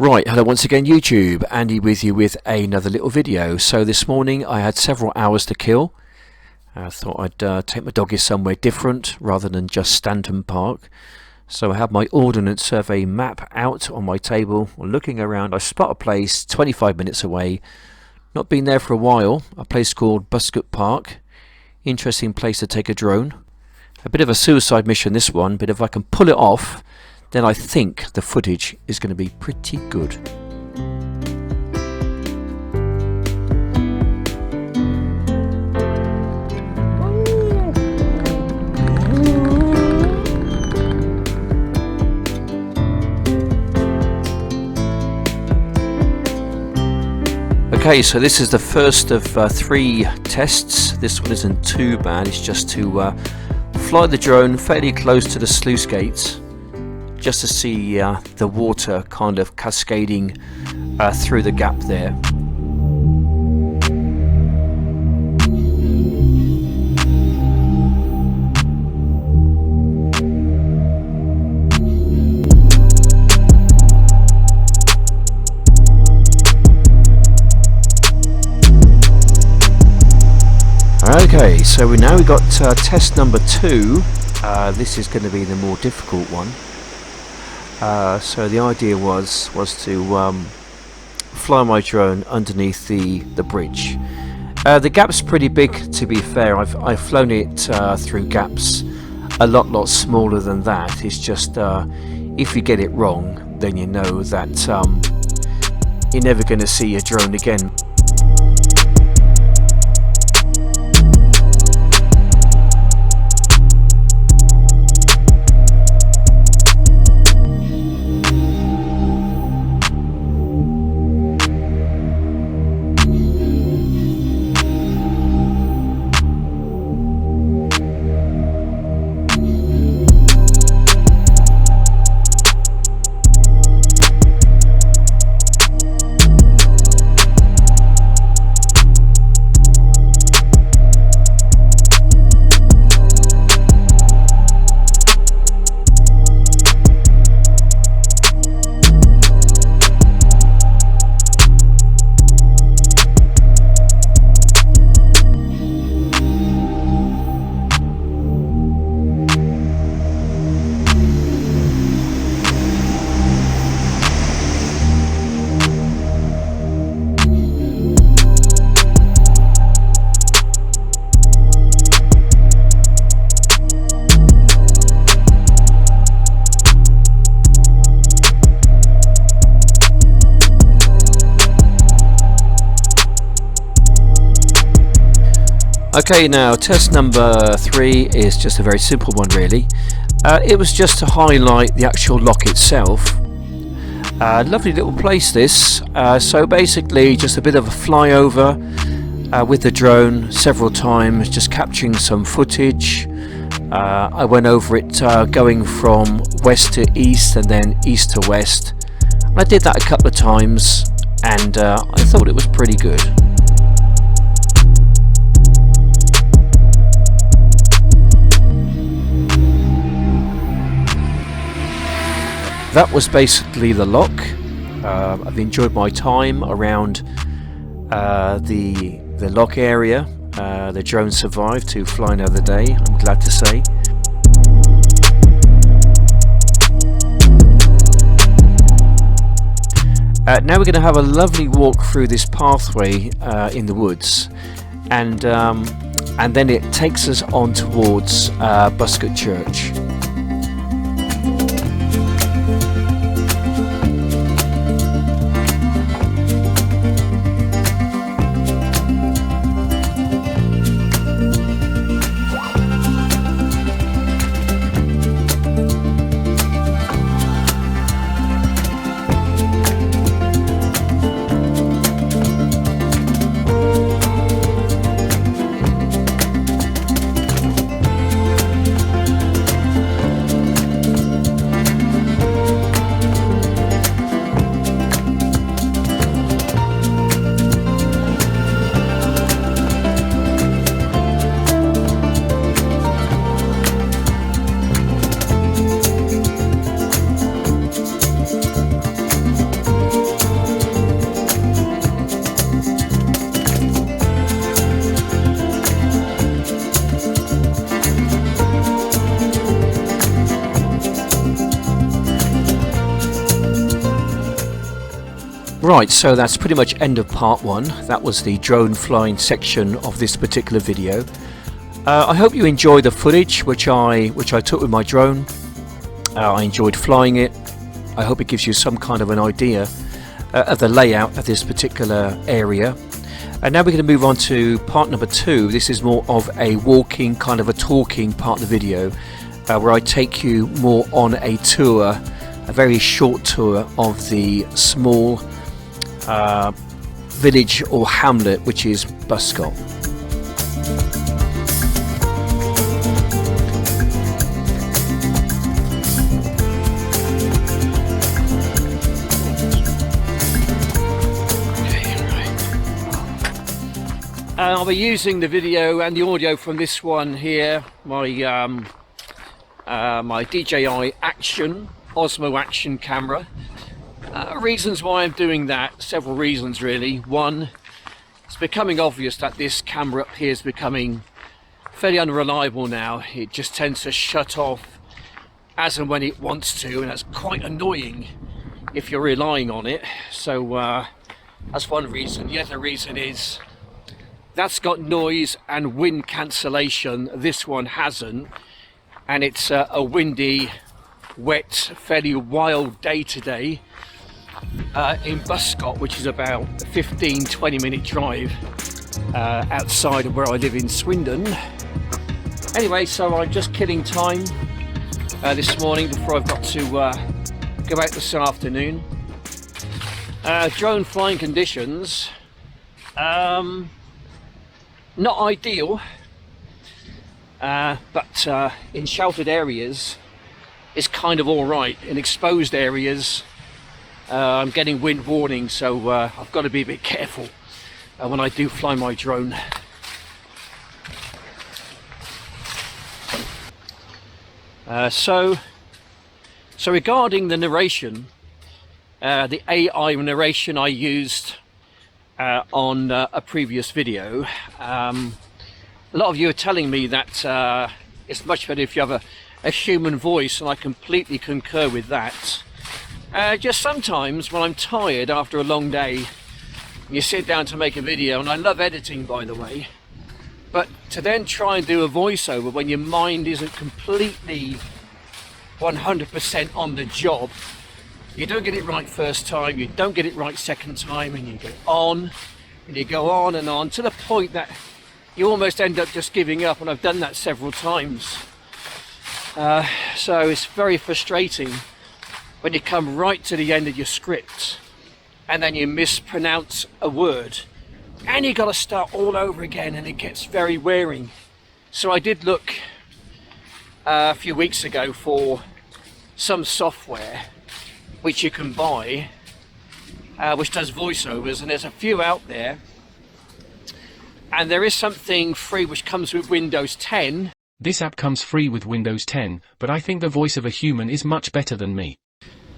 Right, hello once again YouTube, Andy with you with another little video. So this morning I had several hours to kill. I thought I'd take my doggies somewhere different rather than just Stanton Park. So I have my Ordnance Survey map out on my table, looking around. I spot a place 25 minutes away, not been there for a while, a place called Buscot Park. Interesting place to take a drone. A bit of a suicide mission this one, but if I can pull it off, then I think the footage is going to be pretty good. Okay, so this is the first of 3 tests. This one isn't too bad. It's just to fly the drone fairly close to the sluice gates, just to see the water kind of cascading through the gap there. Okay, so we got test number 2. This is going to be the more difficult one. So the idea was to fly my drone underneath the bridge. The gap's pretty big, to be fair. I've flown it through gaps a lot smaller than that. It's just if you get it wrong, then you know that you're never going to see your drone again. Okay, now test number 3 is just a very simple one really. It was just to highlight the actual lock itself. Lovely little place this. So basically just a bit of a flyover with the drone several times, just capturing some footage. I went over it going from west to east and then east to west. I did that a couple of times and I thought it was pretty good. That was basically the lock. I've enjoyed my time around the lock area. The drone survived to fly another day, I'm glad to say. Now we're going to have a lovely walk through this pathway in the woods, and then it takes us on towards Buscot Church. Right, so that's pretty much end of part one. That was the drone flying section of this particular video. I hope you enjoyed the footage which I took with my drone. I enjoyed flying it. I hope it gives you some kind of an idea of the layout of this particular area. And now we're going to move on to part number two. This is more of a walking, kind of a talking part of the video, where I take you more on a tour, a very short tour of the small village or hamlet which is Buscot. I'll be using the video and the audio from this one here, my my DJI Action Osmo Action camera. Reasons why I'm doing that, several reasons really. One, it's becoming obvious that this camera up here is becoming fairly unreliable now. It just tends to shut off as and when it wants to, and that's quite annoying if you're relying on it. So that's one reason. The other reason is that's got noise and wind cancellation. This one hasn't, and it's a windy, wet, fairly wild day today in Buscot, which is about a 15-20 minute drive outside of where I live in Swindon. Anyway, so I'm just killing time this morning before I've got to go out this afternoon. Drone flying conditions, not ideal, but in sheltered areas it's kind of all right. In exposed areas I'm getting wind warning, so I've got to be a bit careful when I do fly my drone. So regarding the narration, the AI narration I used on a previous video, a lot of you are telling me that it's much better if you have a human voice, and I completely concur with that. Just sometimes when I'm tired after a long day, you sit down to make a video, and I love editing by the way, but to then try and do a voiceover when your mind isn't completely 100% on the job, you don't get it right first time, you don't get it right second time, and you go on and you go on and on to the point that you almost end up just giving up, and I've done that several times. So it's very frustrating when you come right to the end of your script and then you mispronounce a word and you got to start all over again, and it gets very wearing. So I did look a few weeks ago for some software which you can buy, which does voiceovers, and there's a few out there, and there is something free which comes with Windows 10. This app comes free with Windows 10, but I think the voice of a human is much better than me.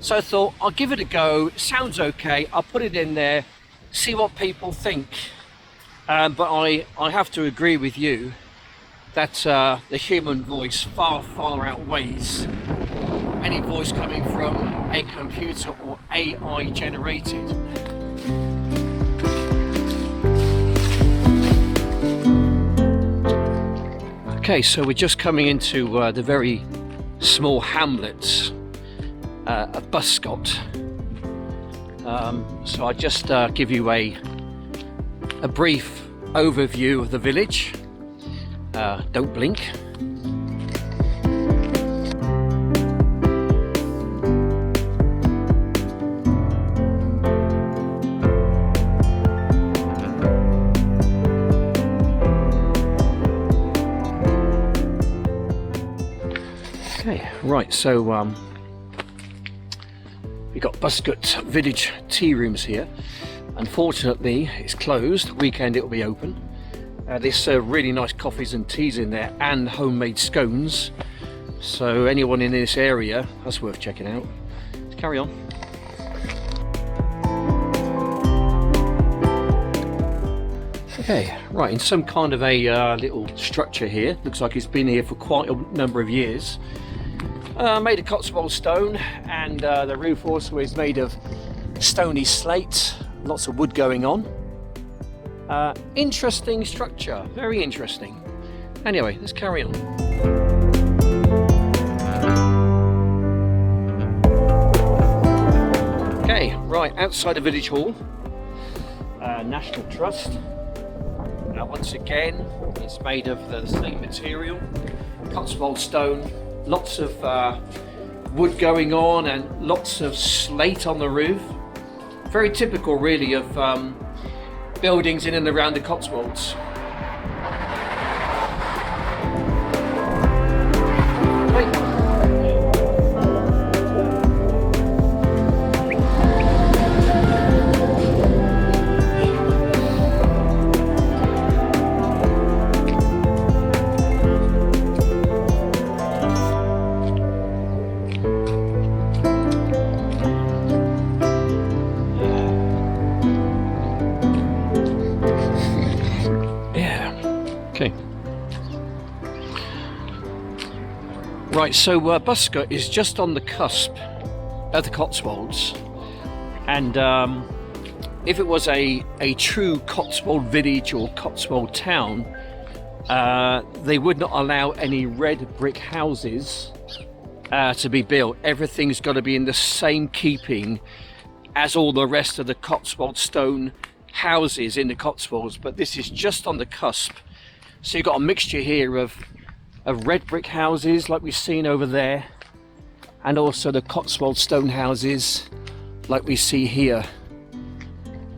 So I thought I'll give it a go. It sounds okay, I'll put it in there, see what people think. But I have to agree with you that the human voice far outweighs any voice coming from a computer or AI generated. Okay, so we're just coming into the very small hamlet of Buscot. So I'll just give you a brief overview of the village. Don't blink. Okay, right, so we've got Buscot Village tea rooms here. Unfortunately, it's closed. Weekend it will be open. They serve really nice coffees and teas in there, and homemade scones. So anyone in this area, that's worth checking out. Let's carry on. Okay, right, in some kind of a little structure here. Looks like it's been here for quite a number of years. Made of Cotswold stone, and the roof also is made of stony slate, lots of wood going on. Interesting structure, very interesting. Anyway, let's carry on. Okay, right, outside the village hall, National Trust. Once again, it's made of the same material, Cotswold stone, lots of wood going on and lots of slate on the roof. Very typical really of buildings in and around the Cotswolds. Right, so Buscot is just on the cusp of the Cotswolds, and if it was a true Cotswold village or Cotswold town, they would not allow any red brick houses to be built. Everything's got to be in the same keeping as all the rest of the Cotswold stone houses in the Cotswolds, but this is just on the cusp. So you've got a mixture here of red brick houses like we've seen over there, and also the Cotswold stone houses like we see here.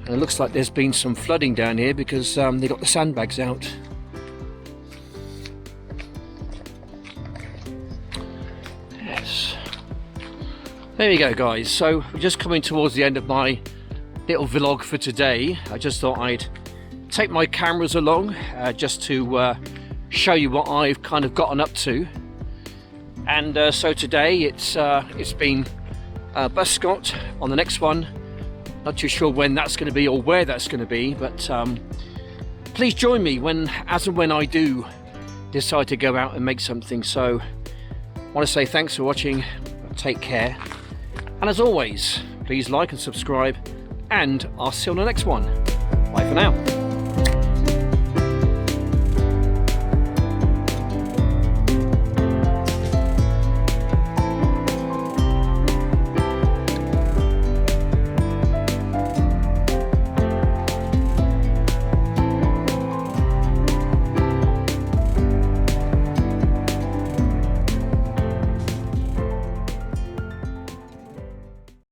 And it looks like there's been some flooding down here because they got the sandbags out. Yes. There you go, guys. So we're just coming towards the end of my little vlog for today. I just thought I'd take my cameras along just to show you what I've kind of gotten up to. And so today it's been Buscot. On the next one, not too sure when that's going to be or where that's going to be, but please join me as and when I do decide to go out and make something. So I want to say thanks for watching, take care, and as always, please like and subscribe, and I'll see you on the next one. Bye for now.